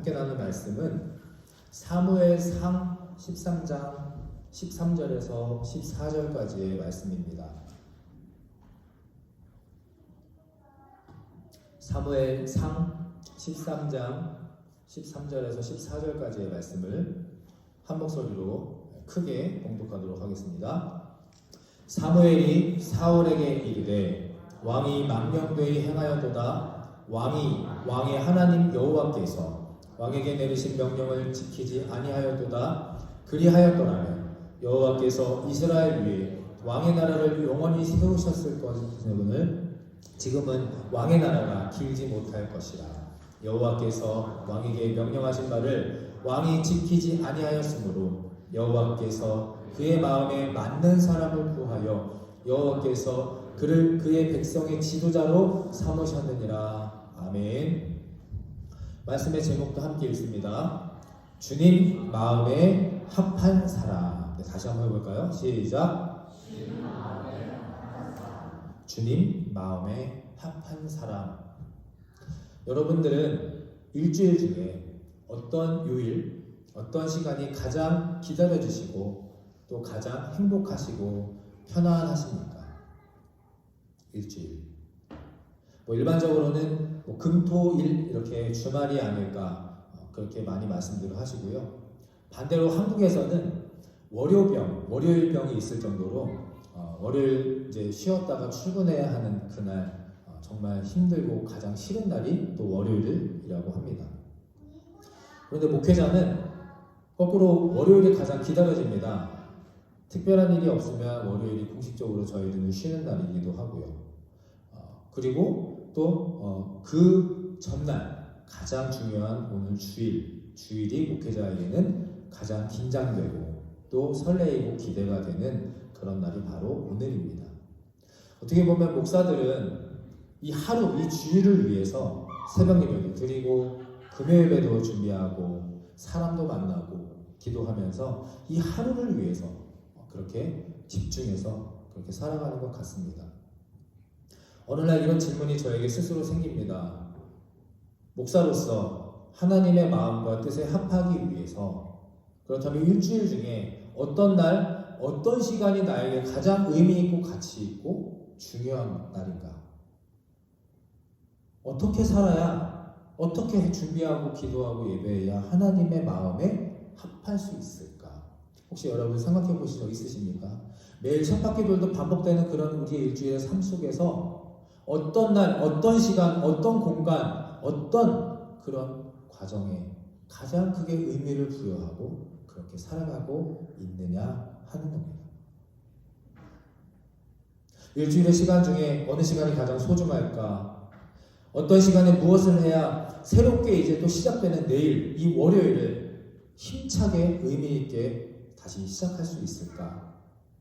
함께 나눌 말씀은 사무엘상 13장 13절에서 14절까지의 말씀입니다. 사무엘상 13장 13절에서 14절까지의 말씀을 한 목소리로 크게 봉독하도록 하겠습니다. 사무엘이 사울에게 이르되 왕이 망령되이 행하여도다 왕의 하나님 여호와께서 왕에게 내리신 명령을 지키지 아니하였도다. 그리하였더라면 여호와께서 이스라엘 위에 왕의 나라를 영원히 세우셨을 것임을 지금은 왕의 나라가 길지 못할 것이라. 여호와께서 왕에게 명령하신 바를 왕이 지키지 아니하였으므로 여호와께서 그의 마음에 맞는 사람을 구하여 여호와께서 그를 그의 백성의 지도자로 삼으셨느니라. 아멘. 말씀의 제목도 함께 읽습니다. 주님 마음에 합한 사람. 다시 한번 해볼까요? 시작. 주님 마음에 합한 사람. 여러분들은 일주일 중에 어떤 요일, 어떤 시간이 가장 기다려주시고 또 가장 행복하시고 편안하십니까? 일주일. 일반적으로는 금, 토, 일 이렇게 주말이 아닐까 그렇게 많이 말씀들을 하시고요. 반대로 한국에서는 월요일병이 있을 정도로 월요일 이제 쉬었다가 출근해야 하는 그날 정말 힘들고 가장 싫은 날이 또 월요일이라고 합니다. 그런데 목회자는 거꾸로 월요일이 가장 기다려집니다. 특별한 일이 없으면 월요일이 공식적으로 저희들은 쉬는 날이기도 하고요. 그리고 또 그 전날 가장 중요한 오늘 주일이 목회자에게는 가장 긴장되고 또 설레이고 기대가 되는 그런 날이 바로 오늘입니다. 어떻게 보면 목사들은 이 주일을 위해서 새벽 예배도 드리고 금요일에도 준비하고 사람도 만나고 기도하면서 이 하루를 위해서 그렇게 집중해서 그렇게 살아가는 것 같습니다. 어느 날 이런 질문이 저에게 스스로 생깁니다. 목사로서 하나님의 마음과 뜻에 합하기 위해서 그렇다면 일주일 중에 어떤 날, 어떤 시간이 나에게 가장 의미 있고 가치 있고 중요한 날인가? 어떻게 살아야, 어떻게 준비하고 기도하고 예배해야 하나님의 마음에 합할 수 있을까? 혹시 여러분 생각해 보신 적 있으십니까? 매일 쳇바퀴돌도 반복되는 그런 우리의 일주일의 삶 속에서 어떤 날, 어떤 시간, 어떤 공간, 어떤 그런 과정에 가장 크게 의미를 부여하고 그렇게 살아가고 있느냐 하는 겁니다. 일주일의 시간 중에 어느 시간이 가장 소중할까? 어떤 시간에 무엇을 해야 새롭게 이제 또 시작되는 내일, 이 월요일을 힘차게 의미 있게 다시 시작할 수 있을까?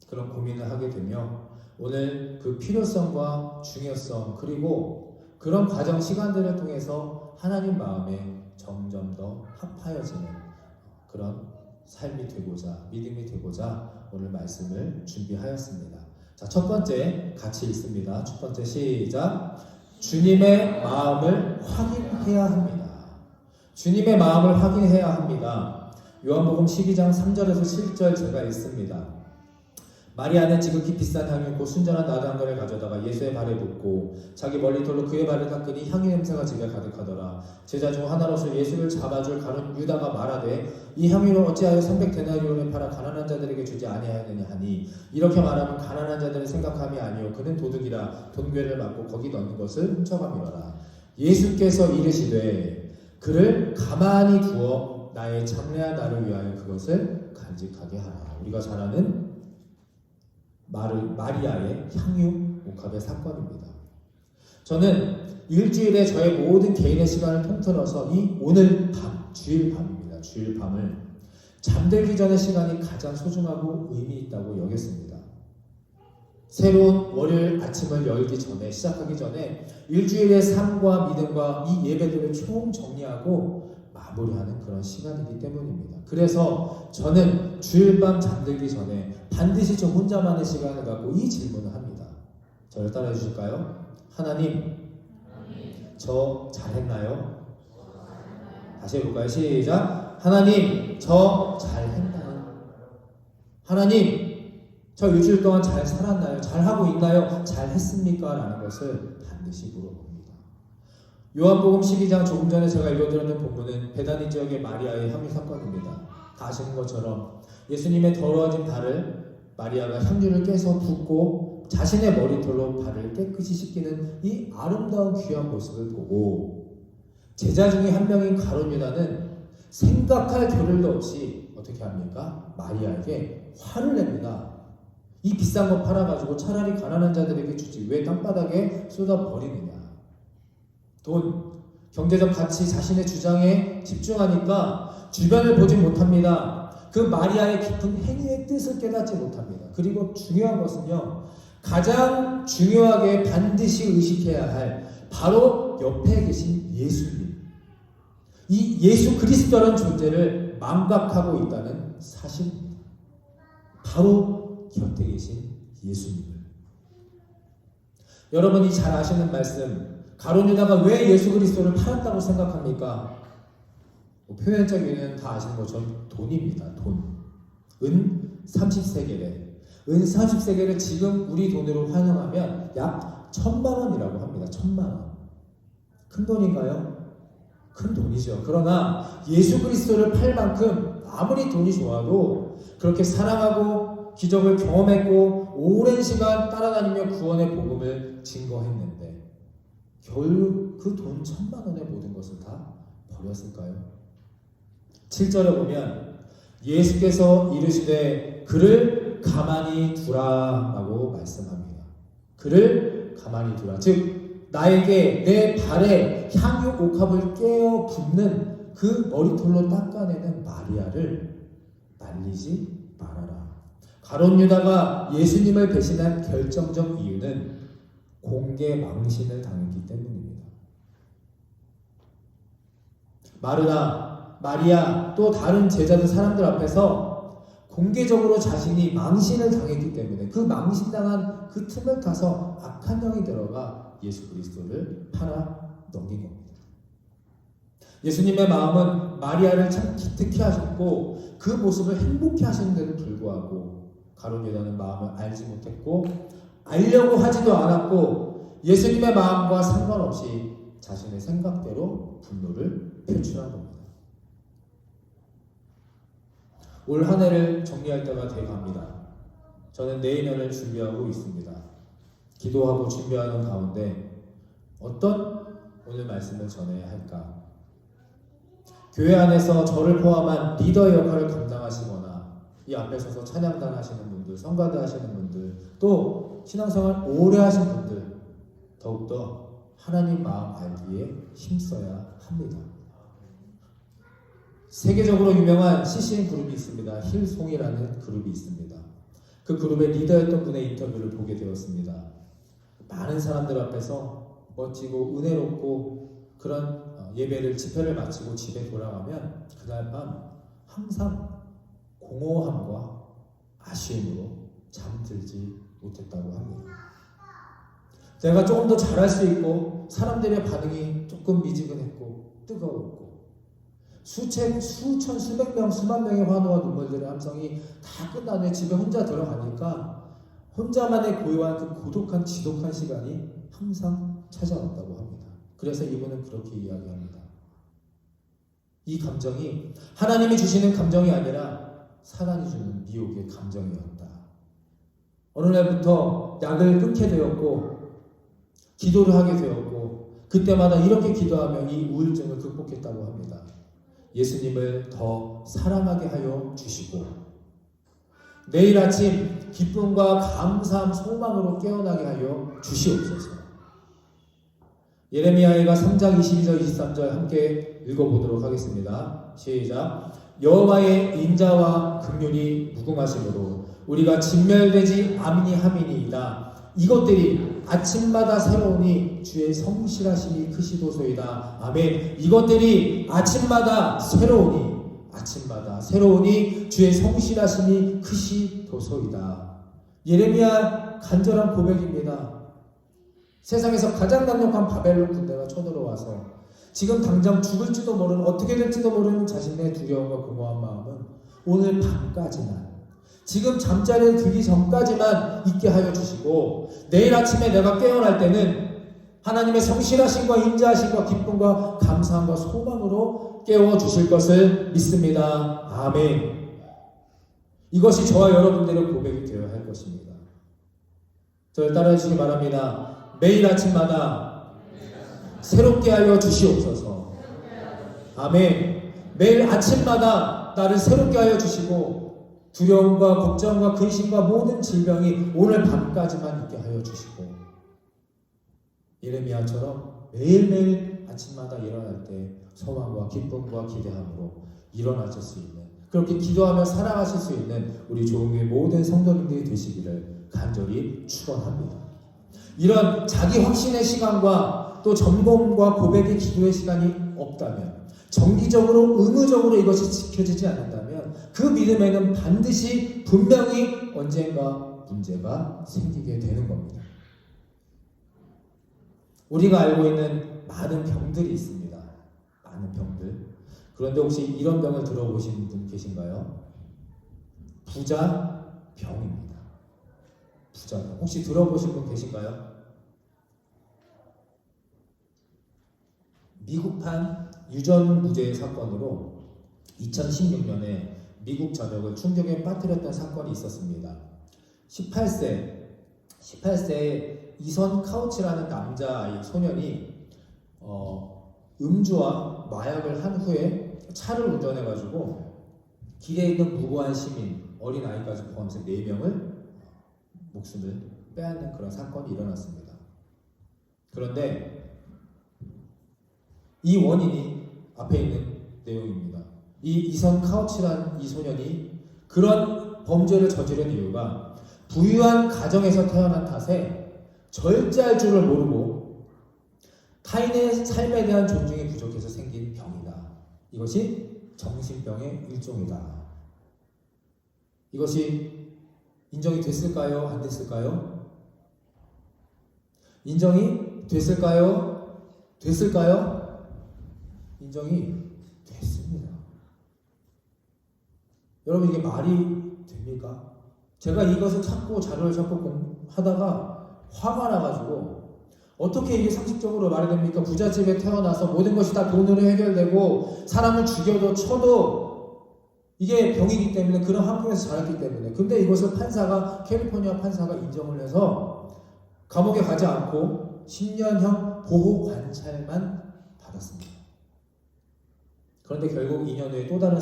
그런 고민을 하게 되며 오늘 그 필요성과 중요성 그리고 그런 과정 시간들을 통해서 하나님 마음에 점점 더 합하여지는 그런 삶이 되고자 믿음이 되고자 오늘 말씀을 준비하였습니다. 자, 첫 번째 같이 읽습니다. 첫 번째 시작. 주님의 마음을 확인해야 합니다. 주님의 마음을 확인해야 합니다. 요한복음 12장 3절에서 7절 제가 읽습니다. 마리아는 지극히 비싼 향유고 순전한 나드 한 건을 가져다가 예수의 발에 붓고 자기 멀리 돌로 그의 발을 닦으니 향유 냄새가 집에 가득하더라. 제자 중 하나로서 예수를 잡아줄 가룟 유다가 말하되 이 향유를 어찌하여 300데나리온에 팔아 가난한 자들에게 주지 아니하였느냐 하니 이렇게 말하면 가난한 자들을 생각함이 아니요 그는 도둑이라 돈괴를 맞고 거기 넣는 것을 훔쳐감이로라. 예수께서 이르시되 그를 가만히 두어 나의 장래한 나를 위하여 그것을 간직하게 하라. 우리가 잘 아는 마리아의 향유 옥합의 사건입니다. 저는 일주일에 저의 모든 개인의 시간을 통틀어서 이 오늘 밤, 주일 밤입니다. 주일 밤을 잠들기 전의 시간이 가장 소중하고 의미 있다고 여겼습니다. 새로운 월요일 아침을 열기 전에, 시작하기 전에 일주일의 삶과 믿음과 이 예배들을 총 정리하고 마무리하는 그런 시간이기 때문입니다. 그래서 저는 주일 밤 잠들기 전에 반드시 저 혼자만의 시간을 갖고 이 질문을 합니다. 저를 따라해 주실까요? 하나님, 저 잘했나요? 다시 해볼까요? 시작. 하나님, 저 잘했나요? 하나님, 저 일주일 동안 잘 살았나요? 잘하고 있나요? 잘했습니까? 라는 것을 반드시 물어봅니다. 요한복음 12장 조금 전에 제가 읽어드렸는 본문은 베다니 지역의 마리아의 향유 사건입니다. 다 아시는 것처럼 예수님의 더러워진 발을 마리아가 향유를 깨서 붓고 자신의 머리털로 발을 깨끗이 씻기는 이 아름다운 귀한 모습을 보고 제자 중에 한 명인 가룟 유다는 생각할 겨를도 없이 어떻게 합니까? 마리아에게 화를 냅니다. 이 비싼 거 팔아가지고 차라리 가난한 자들에게 주지 왜 땅바닥에 쏟아버리느냐. 돈, 경제적 가치, 자신의 주장에 집중하니까 주변을 보지 못합니다. 그 마리아의 깊은 행위의 뜻을 깨닫지 못합니다. 그리고 중요한 것은요, 가장 중요하게 반드시 의식해야 할 바로 옆에 계신 예수님, 이 예수 그리스도라는 존재를 망각하고 있다는 사실입니다. 바로 곁에 계신 예수님을. 여러분이 잘 아시는 말씀, 가룟 유다가 왜 예수 그리스도를 팔았다고 생각합니까? 표현적 이유는 다 아시는 것처럼 돈입니다. 돈. 은 30세겔에. 은 30세겔을 지금 우리 돈으로 환영하면 약 1000만원이라고 합니다. 1000만원. 큰 돈인가요? 큰 돈이죠. 그러나 예수 그리스도를 팔 만큼 아무리 돈이 좋아도 그렇게 사랑하고 기적을 경험했고 오랜 시간 따라다니며 구원의 복음을 증거했는데 결국 그 돈 1000만원의 모든 것을 다 버렸을까요? 7절에 보면 예수께서 이르시되 그를 가만히 두라라고 말씀합니다. 그를 가만히 두라. 즉 나에게 내 발에 향유 옥합을 깨어 붓는 그 머리털로 닦아내는 마리아를 말리지 말아라. 가룟 유다가 예수님을 배신한 결정적 이유는 공개 망신을 당했기 때문입니다. 마리아 또 다른 제자들 사람들 앞에서 공개적으로 자신이 망신을 당했기 때문에 그 망신당한 그 틈을 타서 악한 영이 들어가 예수 그리스도를 팔아 넘긴 겁니다. 예수님의 마음은 마리아를 참 기특해 하셨고 그 모습을 행복해 하시는데도 불구하고 가룟 유다는 마음을 알지 못했고 알려고 하지도 않았고 예수님의 마음과 상관없이 자신의 생각대로 분노를 표출한 겁니다. 올 한 해를 정리할 때가 돼갑니다. 저는 내년을 준비하고 있습니다. 기도하고 준비하는 가운데 어떤 오늘 말씀을 전해야 할까? 교회 안에서 저를 포함한 리더의 역할을 감당하시거나 이 앞에 서서 찬양단 하시는 분들, 성가대 하시는 분들, 또 신앙생활 오래 하신 분들 더욱더 하나님 마음 알기에 힘써야 합니다. 세계적으로 유명한 CCM 그룹이 있습니다. 힐송이라는 그룹이 있습니다. 그 그룹의 리더였던 분의 인터뷰를 보게 되었습니다. 많은 사람들 앞에서 멋지고 은혜롭고 그런 예배를 집회를 마치고 집에 돌아가면 그날 밤 항상 공허함과 아쉬움으로 잠들지 못했다고 합니다. 내가 조금 더 잘할 수 있고 사람들의 반응이 조금 미지근했고 뜨거웠고 수천, 수백 명, 수만 명의 환호와 눈물들의 함성이 다 끝난 후에 집에 혼자 들어가니까 혼자만의 고요한 그 고독한 지독한 시간이 항상 찾아왔다고 합니다. 그래서 이분은 그렇게 이야기합니다. 이 감정이 하나님이 주시는 감정이 아니라 사단이 주는 미혹의 감정이었다. 어느 날부터 약을 끊게 되었고 기도를 하게 되었고 그때마다 이렇게 기도하며 이 우울증을 극복했다고 합니다. 예수님을 더 사랑하게 하여 주시고 내일 아침 기쁨과 감사함, 소망으로 깨어나게 하여 주시옵소서. 예레미야가 3장 22절 23절 함께 읽어보도록 하겠습니다. 시작. 여호와의 인자와 긍휼이 무궁하심으로 우리가 진멸되지 아니함이니이다. 이것들이 아침마다 새로우니 주의 성실하심이 크시도소이다. 아멘. 이것들이 아침마다 새로우니 주의 성실하심이 크시도소이다. 예레미야 간절한 고백입니다. 세상에서 가장 강력한 바벨론 군대가 쳐들어와서 지금 당장 죽을지도 모르는, 어떻게 될지도 모르는 자신의 두려움과 공허한 마음은 오늘 밤까지만, 지금 잠자리에 들기 전까지만 있게 하여 주시고, 내일 아침에 내가 깨어날 때는 하나님의 성실하심과 인자하심과 기쁨과 감사함과 소망으로 깨워주실 것을 믿습니다. 아멘. 이것이 저와 여러분들의 고백이 되어야 할 것입니다. 저를 따라해 주시기 바랍니다. 매일 아침마다 새롭게 하여 주시옵소서. 아멘. 매일 아침마다 나를 새롭게 하여 주시고, 두려움과 걱정과 근심과 모든 질병이 오늘 밤까지만 있게 하여 주시고, 예레미야처럼 매일매일 아침마다 일어날 때 소망과 기쁨과 기대함으로 일어나실 수 있는, 그렇게 기도하며 살아가실 수 있는 우리 조은교회 모든 성도님들이 되시기를 간절히 축원합니다. 이런 자기 확신의 시간과 또 점검과 고백의 기도의 시간이 없다면, 정기적으로 의무적으로 이것이 지켜지지 않는다면 그 믿음에는 반드시 분명히 언젠가 문제가 생기게 되는 겁니다. 우리가 알고 있는 많은 병들이 있습니다. 많은 병들. 그런데 혹시 이런 병을 들어보신 분 계신가요? 부자병입니다. 부자병. 혹시 들어보신 분 계신가요? 미국판 유전무죄 사건으로 2016년에 미국 전역을 충격에 빠뜨렸던 사건이 있었습니다. 18세의 이선 카우치라는 남자 소년이 음주와 마약을 한 후에 차를 운전해가지고 길에 있는 무고한 시민, 어린 아이까지 포함해서 4명을 목숨을 빼앗는 그런 사건이 일어났습니다. 그런데 이 원인이 앞에 있는 내용입니다. 이 이선 카우치라는 이 소년이 그런 범죄를 저지른 이유가 부유한 가정에서 태어난 탓에 절제할 줄을 모르고 타인의 삶에 대한 존중이 부족해서 생긴 병이다. 이것이 정신병의 일종이다. 이것이 인정이 됐을까요? 안 됐을까요? 인정이 됐을까요? 됐을까요? 인정이 됐습니다. 여러분, 이게 말이 됩니까? 제가 이것을 찾고 자료를 찾고 하다가 화가 나가지고, 어떻게 이게 상식적으로 말이 됩니까? 부잣집에 태어나서 모든 것이 다 돈으로 해결되고 사람을 죽여도 쳐도 이게 병이기 때문에, 그런 환경에서 자랐기 때문에. 근데 이것을 캘리포니아 판사가 인정을 해서 감옥에 가지 않고 10년형 보호 관찰만 받았습니다. 그런데 결국 2년 후에 또 다른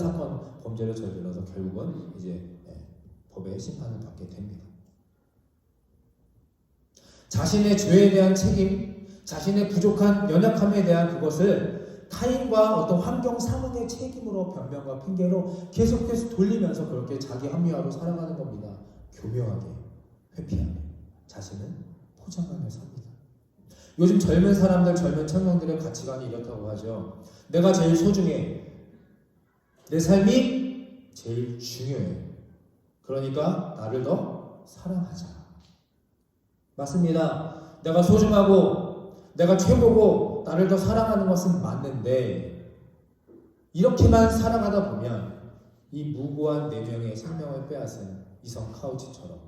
범죄를 저질러서 결국은 이제 법의 심판을 받게 됩니다. 자신의 죄에 대한 책임, 자신의 부족한 연약함에 대한 그것을 타인과 어떤 환경 상응의 책임으로, 변명과 핑계로 계속해서 돌리면서 그렇게 자기 합리화로 살아가는 겁니다. 교묘하게, 회피하며 자신은 포장하며 삽니다. 요즘 젊은 사람들, 젊은 청년들의 가치관이 이렇다고 하죠. 내가 제일 소중해. 내 삶이 제일 중요해. 그러니까 나를 더 사랑하자. 맞습니다. 내가 소중하고 내가 최고고 나를 더 사랑하는 것은 맞는데, 이렇게만 살아가다 보면 이 무고한 4명의 생명을 빼앗은 이성 카우치처럼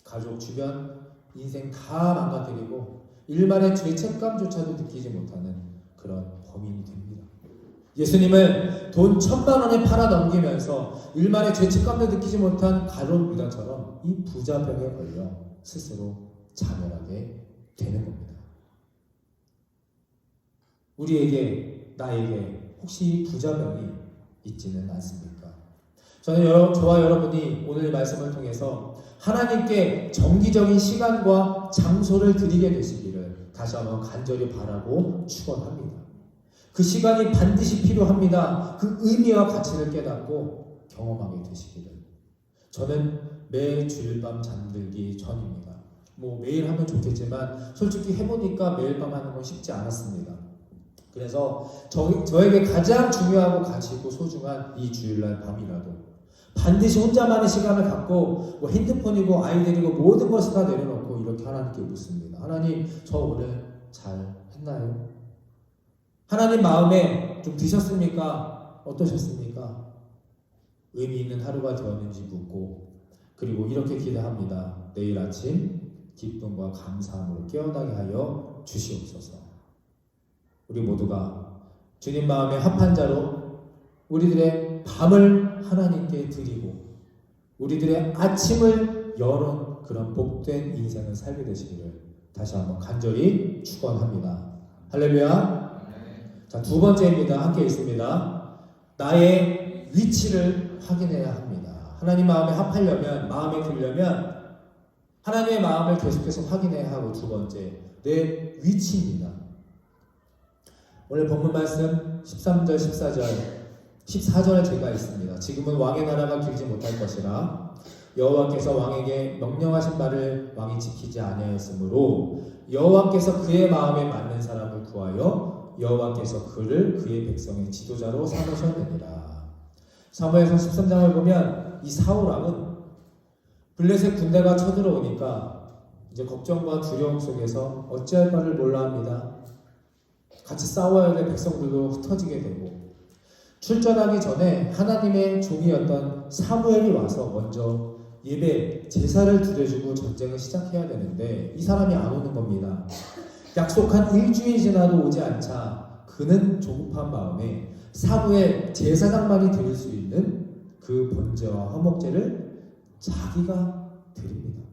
가족, 주변, 인생 다 망가뜨리고 일말의 죄책감조차도 느끼지 못하는 그런 범인이 됩니다. 예수님을 돈 1,000만 원에 팔아 넘기면서 일말의 죄책감도 느끼지 못한 가룟 유다처럼 이 부자병에 걸려 스스로 자멸하게 되는 겁니다. 우리에게, 나에게 혹시 부자병이 있지는 않습니까? 저는 저와 여러분이 오늘 말씀을 통해서 하나님께 정기적인 시간과 장소를 드리게 되시기를 다시 한번 간절히 바라고 축원합니다. 그 시간이 반드시 필요합니다. 그 의미와 가치를 깨닫고 경험하게 되시기를. 저는 매일 주일 밤 잠들기 전입니다. 매일 하면 좋겠지만 솔직히 해보니까 매일 밤 하는 건 쉽지 않았습니다. 그래서 저에게 가장 중요하고 가치 있고 소중한 이 주일날 밤이라도 반드시 혼자만의 시간을 갖고 핸드폰이고 아이들이고 모든 것을 다 내려놓고 이렇게 하나님께 묻습니다. 하나님, 저 오늘 잘 했나요? 하나님 마음에 좀 드셨습니까? 어떠셨습니까? 의미 있는 하루가 되었는지 묻고, 그리고 이렇게 기도합니다. 내일 아침 기쁨과 감사함으로 깨어나게 하여 주시옵소서. 우리 모두가 주님 마음에 합한 자로 우리들의 밤을 하나님께 드리고 우리들의 아침을 여는 그런 복된 인생을 살게 되시기를 다시 한번 간절히 축원합니다. 할렐루야. 자, 두 번째입니다. 함께 있습니다. 나의 위치를 확인해야 합니다. 하나님 마음에 합하려면, 마음에 들려면 하나님의 마음을 계속해서 확인해야 하고, 두 번째, 내 위치입니다. 오늘 본문 말씀 13절, 14절 제가 있습니다. 지금은 왕의 나라가 길지 못할 것이라 여호와께서 왕에게 명령하신 바를 왕이 지키지 아니하였으므로 여호와께서 그의 마음에 맞는 사람을 구하여 여호와께서 그를 그의 백성의 지도자로 삼으셨느니라. 사무엘서 13장을 보면 이 사울왕은 블레셋 군대가 쳐들어오니까 이제 걱정과 두려움 속에서 어찌할 바를 몰라 합니다. 같이 싸워야 될 백성들도 흩어지게 되고, 출전하기 전에 하나님의 종이었던 사무엘이 와서 먼저 예배, 제사를 드려주고 전쟁을 시작해야 되는데 이 사람이 안 오는 겁니다. 약속한 일주일이 지나도 오지 않자 그는 조급한 마음에 사무엘 제사장만이 드릴 수 있는 그 번제와 화목제를 자기가 드립니다.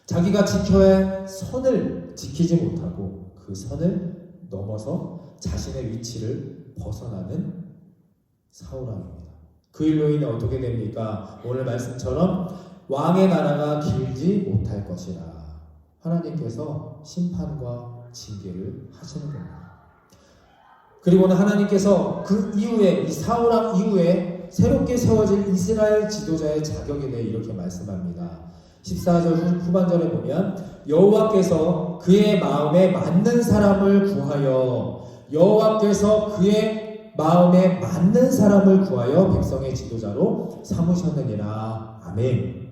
자기가 지켜야 할 선을 지키지 못하고 그 선을 넘어서 자신의 위치를 벗어나는 사울왕입니다. 그 일로 인해 어떻게 됩니까? 오늘 말씀처럼 왕의 나라가 길지 못할 것이라 하나님께서 심판과 징계를 하시는 겁니다. 그리고는 하나님께서 그 이후에, 이 사울왕 이후에 새롭게 세워질 이스라엘 지도자의 자격에 대해 이렇게 말씀합니다. 14절 후반절에 보면 여호와께서 그의 마음에 맞는 사람을 구하여, 여호와께서 그의 마음에 맞는 사람을 구하여 백성의 지도자로 삼으셨느니라. 아멘.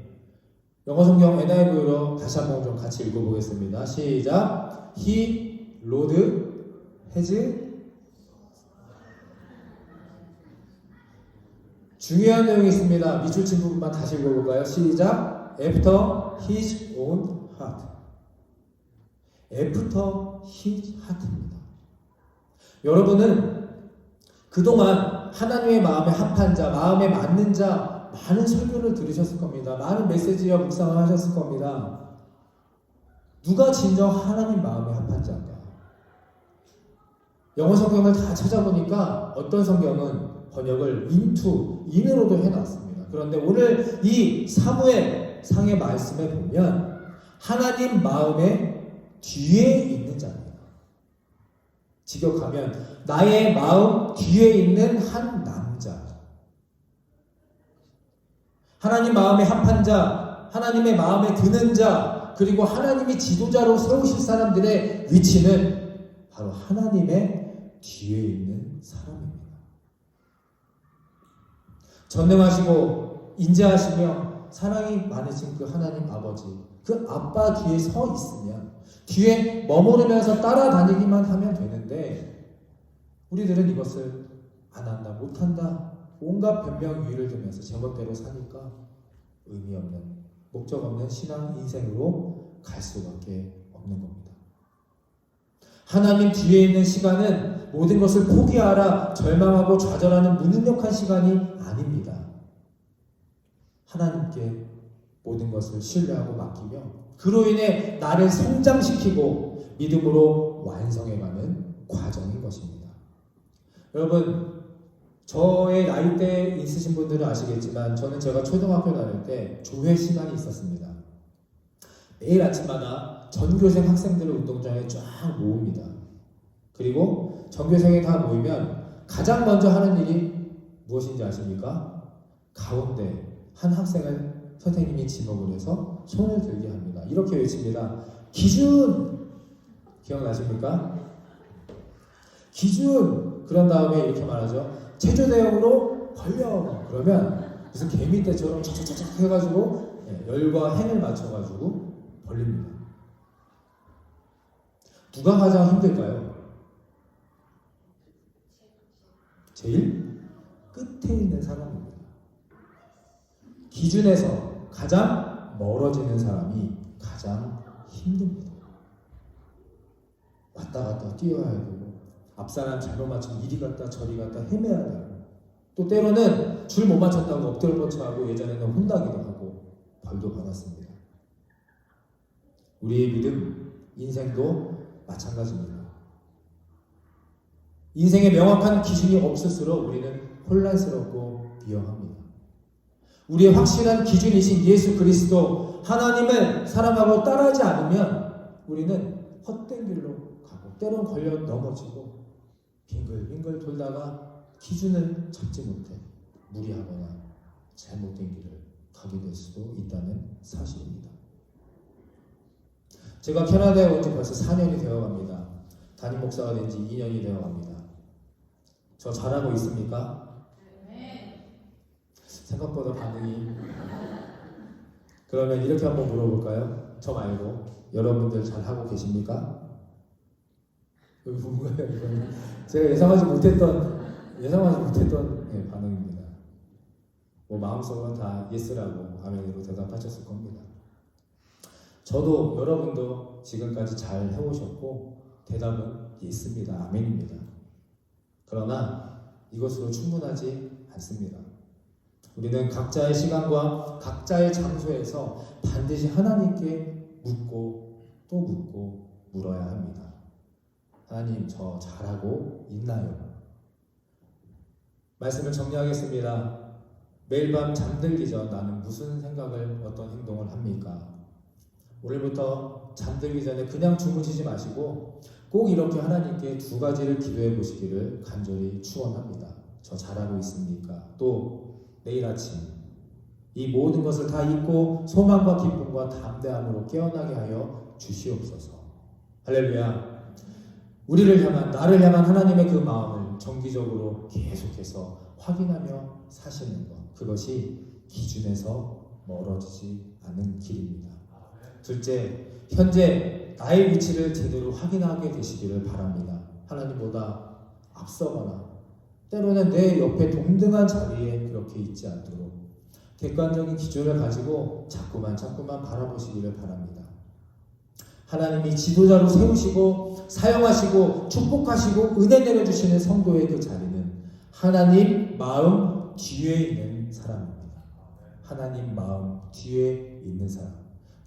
영어 성경 NIV로 다시 한번 좀 같이 읽어보겠습니다. 시작. He, Lord, has. 중요한 내용이 있습니다. 밑줄 친 부분만 다시 읽어볼까요? 시작. After his own heart. After his heart입니다. 여러분은 그동안 하나님의 마음에 합한 자, 마음에 맞는 자 많은 설교를 들으셨을 겁니다. 많은 메시지와 묵상을 하셨을 겁니다. 누가 진정 하나님 마음에 합한 자인가? 영어 성경을 다 찾아보니까 어떤 성경은 번역을 인으로도 해놨습니다. 그런데 오늘 이 사무엘 상의 말씀에 보면 하나님 마음의 뒤에 있는 자입니다. 직역하면 나의 마음 뒤에 있는 한 남자. 하나님 마음에 합한 자, 하나님의 마음에 드는 자, 그리고 하나님이 지도자로 세우실 사람들의 위치는 바로 하나님의 뒤에 있는 사람입니다. 전능하시고 인자하시며 사랑이 많으신 그 하나님 아버지, 그 아빠 뒤에 서 있으면, 뒤에 머무르면서 따라다니기만 하면 되는데 우리들은 이것을 안 한다, 못한다, 온갖 변명 유의를 들면서 제멋대로 사니까 의미 없는, 목적 없는 신앙 인생으로 갈 수밖에 없는 겁니다. 하나님 뒤에 있는 시간은 모든 것을 포기하라, 절망하고 좌절하는 무능력한 시간이 아닙니다. 하나님께 모든 것을 신뢰하고 맡기며 그로 인해 나를 성장시키고 믿음으로 완성해가는 과정인 것입니다. 여러분, 저의 나이대 있으신 분들은 아시겠지만 저는 제가 초등학교 다닐 때 조회 시간이 있었습니다. 매일 아침마다 전교생 학생들을 운동장에 쫙 모읍니다. 그리고 전교생이 다 모이면 가장 먼저 하는 일이 무엇인지 아십니까? 가운데 한 학생을 선생님이 지목을 해서 손을 들게 합니다. 이렇게 외칩니다. 기준! 기억나십니까? 기준! 그런 다음에 이렇게 말하죠. 체조 대형으로 벌려! 그러면 무슨 개미떼처럼 촥촥촥 해가지고 열과 행을 맞춰가지고 벌립니다. 누가 가장 힘들까요? 제일 끝에 있는 사람입니다. 기준에서 가장 멀어지는 사람이 가장 힘듭니다. 왔다 갔다 뛰어야 되고 앞사람 잘못 맞추면 이리 갔다 저리 갔다 헤매야 되고 또 때로는 줄 못 맞췄다고 엎드려 뻗쳐하고 예전에는 혼나기도 하고 벌도 받았습니다. 우리의 믿음, 인생도 마찬가지입니다. 인생에 명확한 기준이 없을수록 우리는 혼란스럽고 비용합니다. 우리의 확실한 기준이신 예수 그리스도 하나님을 사랑하고 따르지 않으면 우리는 헛된 길로 가고 때론 걸려 넘어지고 빙글빙글 돌다가 기준을 잡지 못해 무리하거나 잘못된 길을 가게 될 수도 있다는 사실입니다. 제가 캐나다에 온 지 벌써 4년이 되어갑니다. 담임 목사가 된 지 2년이 되어갑니다. 저 잘하고 있습니까? 생각보다 반응이 그러면 이렇게 한번 물어볼까요? 저 말고 여러분들 잘하고 계십니까? 여기 뭔가요? 이거는 제가 예상하지 못했던 반응입니다. 뭐 마음속으로 다 예스라고 아멘으로 대답하셨을 겁니다. 저도 여러분도 지금까지 잘 해오셨고 대답은 예스입니다. 아멘입니다. 그러나 이것으로 충분하지 않습니다. 우리는 각자의 시간과 각자의 장소에서 반드시 하나님께 묻고 또 묻고 물어야 합니다. 하나님, 저 잘하고 있나요? 말씀을 정리하겠습니다. 매일 밤 잠들기 전 나는 무슨 생각을 어떤 행동을 합니까? 오늘부터 잠들기 전에 그냥 주무시지 마시고 꼭 이렇게 하나님께 두 가지를 기도해 보시기를 간절히 축원합니다. 저 잘하고 있습니까? 또 내일 아침 이 모든 것을 다 잊고 소망과 기쁨과 담대함으로 깨어나게 하여 주시옵소서. 할렐루야. 우리를 향한, 나를 향한 하나님의 그 마음을 정기적으로 계속해서 확인하며 사시는 것, 그것이 기준에서 멀어지지 않는 길입니다. 둘째, 현재 나의 위치를 제대로 확인하게 되시기를 바랍니다. 하나님보다 앞서거나 때로는 내 옆에 동등한 자리에 그렇게 있지 않도록 객관적인 기준을 가지고 자꾸만 바라보시기를 바랍니다. 하나님이 지도자로 세우시고 사용하시고 축복하시고 은혜 내려주시는 성도의 그 자리는 하나님 마음 뒤에 있는 사람입니다. 하나님 마음 뒤에 있는 사람.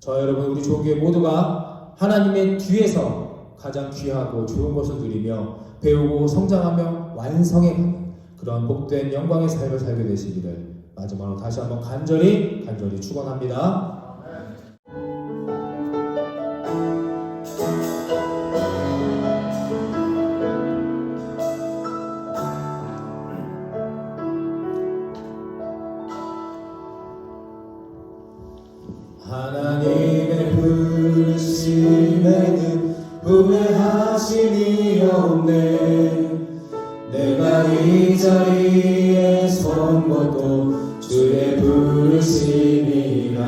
저 여러분, 우리 조교회 모두가 하나님의 뒤에서 가장 귀하고 좋은 것을 누리며 배우고 성장하며 완성해가는 그런 복된 영광의 삶을 살게 되시기를 마지막으로 다시 한번 간절히 축원합니다. 하나님의 부르심에는 후회하심이 없네. 내가 이 자리에 선 것도 주의 부르심이라.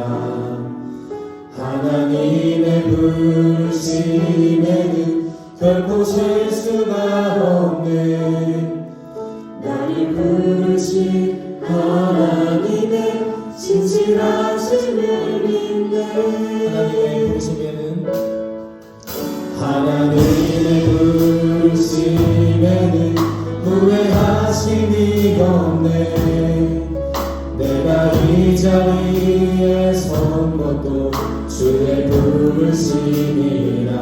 하나님의 부르심에는 결코 실수가 없네. 나를 부르신 하나님의 진실하심을 믿네. 하나님의 부르심에는 후회하심이 없네. 내가 이 자리에 선 것도 주의 부르심이라.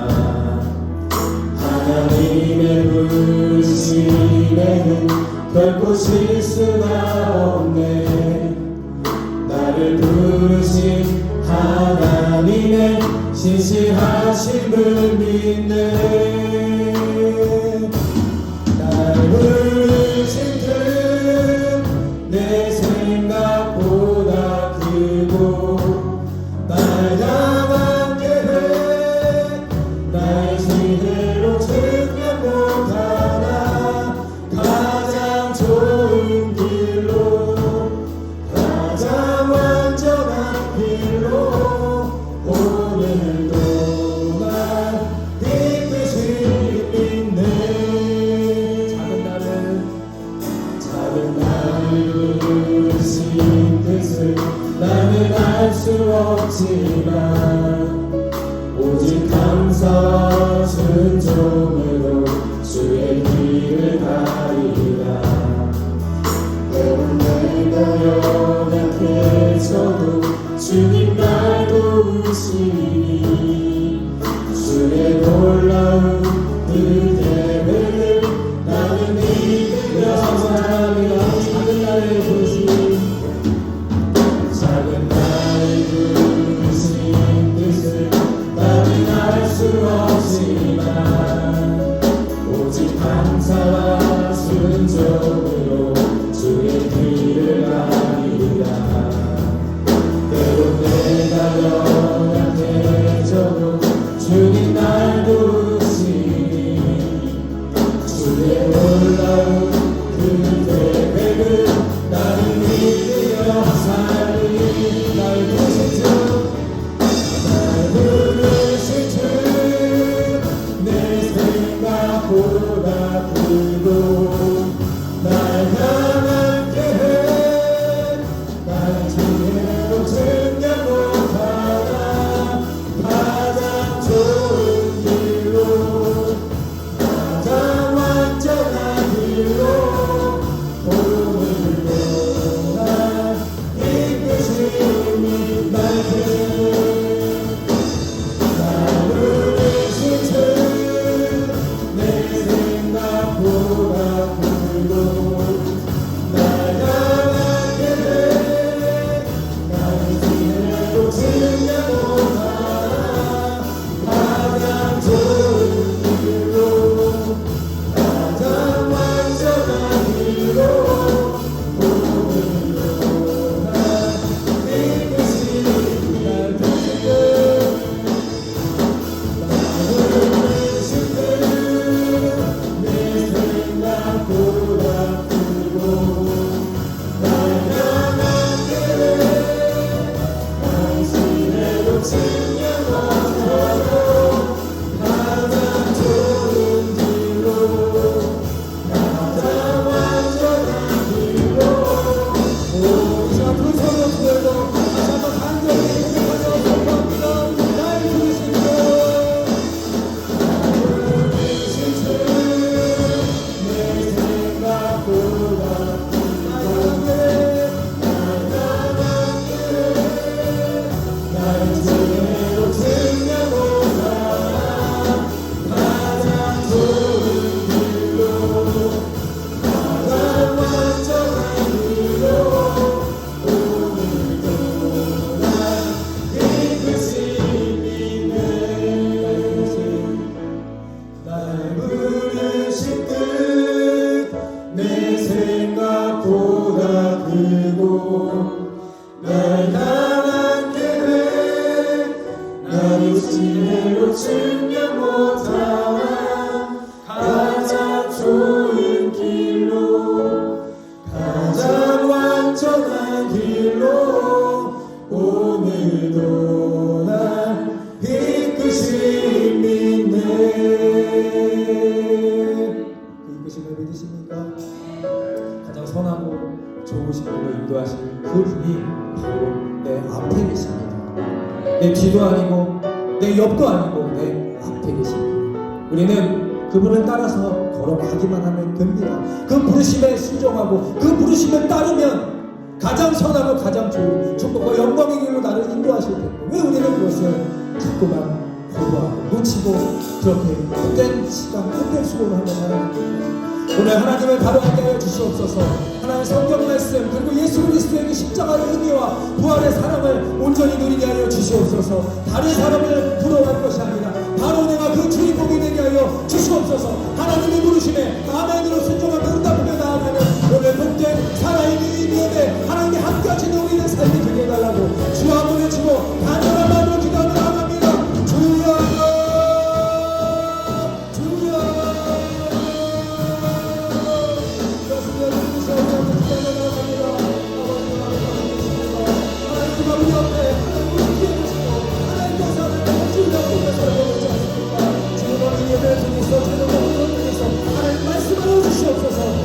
하나님의 부르심에는 결코 실수가 없네. 나를 부르신 하나님의 신실하심을 믿네. 나를 부르신 주 내 생각보다 크고 날 향한 계획 나의 지혜로 측량 못하나 가장 좋은 길로 가장 완전한 길로 오늘도 날 이끄시리. 수 없지만 오직 감사와 순종으로 주의 길을 가리라. 때론 내가 연약해져도 주님 날 도우시니 주의 놀라운 그 계획을 나는 믿으며 살아가리라. 작은 나를 부르시니 작은 나를 부르신 뜻을 나는 알 수 없지만 오직 감사와 순종으로 주의 길을 가리라. 때론 내가 연약해져도 주님 날 도우시니 주의 놀라운 그 계획을 나는 믿으며 살리. 날 부르신 주, 날 부르신 주, 내 생각보다 크고 날 향한 계획 날 지혜로 증명 못하나 가장 좋은 길로 가장 완전한 길로 오늘도 날 이끄시니 날 부르신 주, 내 생각보다 크고 날 향한 계획 날 지혜로 증명 못하나 가장 좋은 길로 가장 완전한 길로 오늘도 날 이끄시니 날 부르신 주, 내 생각보다 크고 날 향한 계획 날 지혜로 증명 못하고 가장 좋은 길로 가장 완전한 길로. 이 시간 그 손을 들고 다시 한번 간절히 고백하며 선포합니다. 날 부르신 주, 내 생각보다 날 지혜로 증명 못하나 가장 좋은 길로 가장 완전한 길로 오늘도 날 이끄시니 날 부르신 뜻 내 생각보다 크고 날 향한 계획 나를 지혜로 증명 못하나 가장 좋은 길로 가장 완전한 길로 오늘도 날 이끄시니 그 이끄심을 믿으십니까? 가장 선하고 좋으신 길로 인도하실 그 분이 바로 내 앞에 계십니다. 내 뒤도 아니고 내 옆도 아니고 내 앞에 계십니다. 우리는 그분을 따라서 걸어가기만 하면 됩니다. 그 부르심에 순종하고 그 부르심에 따르면 가장 선하고 가장 좋은 축복과 영광의 길로 나를 인도하실 텐데 왜 우리는 그것을 자꾸만 거부하고 놓치고 그렇게 헛된 시간, 헛된 수고를 하는 하나님, 오늘 하나님을 바로하게 하여 주시옵소서. 하나님의 성경 말씀 그리고 예수 그리스도의 그 십자가의 은혜와 부활의 사랑을 온전히 누리게 하여 주시옵소서. 다른 사람을 부러워할 것이 아니라 바로 내가 그 주인공이 되게 하여 주시옵소서. 하나님의 부르심에 아멘으로 순종하며 응답하며 나아가는 오늘 복된 살아있는 이 무대 하나님께 함께 하시는 우리의 삶이 되게 해달라고 주 한번 외치고 간절한 마음으로 기도하며 나아갑니다. 주여 하나님 말씀하여 주시옵소서.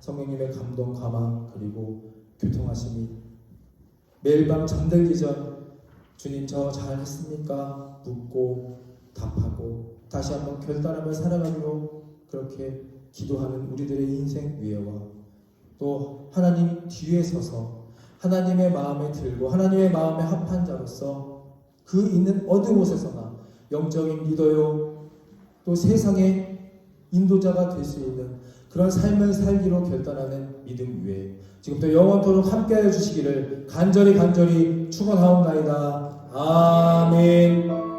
성령님의 감동, 감화 그리고 교통하심이 매일 밤 잠들기 전 주님 저 잘했습니까? 묻고 답하고 다시 한번 결단하며 살아가기로 그렇게 기도하는 우리들의 인생 위에와 또 하나님 뒤에 서서 하나님의 마음에 들고 하나님의 마음에 합한 자로서 그 있는 어느 곳에서나 영적인 리더요 또 세상의 인도자가 될 수 있는 그런 삶을 살기로 결단하는 믿음 위에 지금부터 영원토록 함께하여 주시기를 간절히 축원하옵나이다. 아멘.